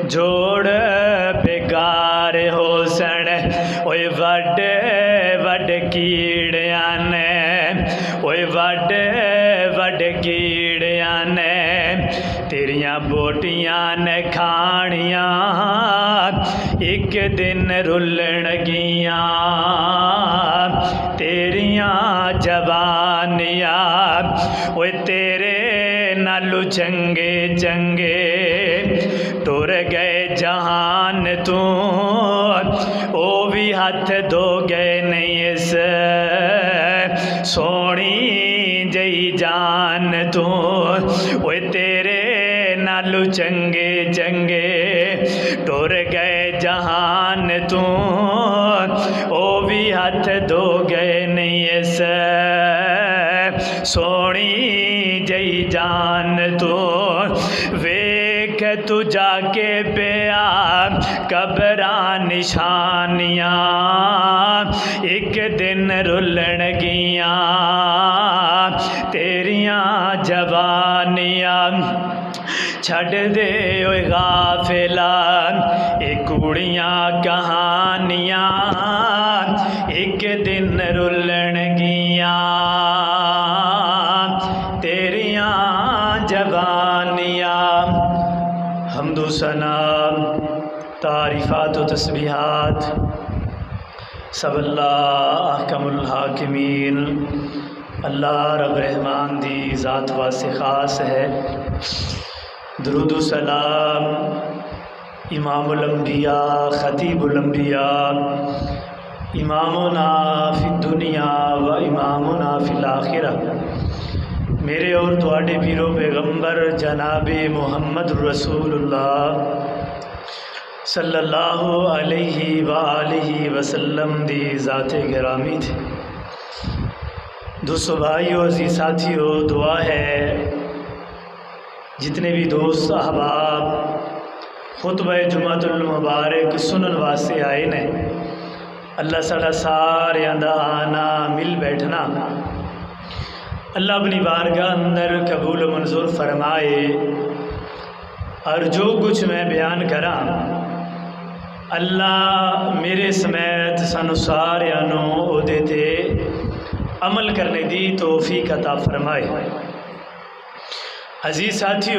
जोड़ बेकार हो सन ओए वड्डे वड्डे कीड़ियां ने, ओए वड्डे वड्डे कीड़ियां ने तेरियां बोटियां ने खानियां, एक दिन रुलन गियां तेरियां जवानियां। ओए तेरे नालू चंगे चंगे टुर गए जहान तू, ओ भी हाथ धो गए नहीं इस सोनी जई जान तू। ओए तेरे नालू चंगे चंगे टुर गए जहान तू, ओ भी हाथ धो गए नहीं इस सोनी जई जान तू। वेख तू जाके बेआ कबरा निशानियां, एक दिन रुलन गियां तेरियां जवानियां। छड़ दे ओए गाफिला ए कुड़ियां कहानियां, एक दिन रुलन गियां तेरियां जवानियां। हम्दो सनाम तारीफ़ात व तस्बीहात सब अल्लाह अहकमुल हाकिमीन अल्लाह रब रहमान दी ज़ात वास्ते ख़ास है। दुरूद व सलाम इमामुल अंबिया ख़तीबुल अंबिया इमामुना फ़िद दुनिया व इमामुना फ़िल आखिरह मेरे और तुहाडे पीरो पैगंबर जनाबे मुहम्मद रसूलुल्लाह सल्लल्लाहु अलैहि व आलिहि वसल्लम दी ज़ाते गिरामी थे। दोस्तों भाइयों अज़ीज़ साथियों, दुआ है जितने भी दोस्त अहबाब खुतबा जुमातुल मुबारक सुनन वास्ते आए ने, अल्लाह साडा सारियां दा आना मिल बैठना अल्लाह अपनी बारगाह अंदर कबूल मंजूर फरमाए। और जो कुछ मैं बयान करा अल्लाह मेरे समेत सानू सारियां नू ओहदे ते अमल करने दी तौफीक अता फरमाए। अजीज साथियों,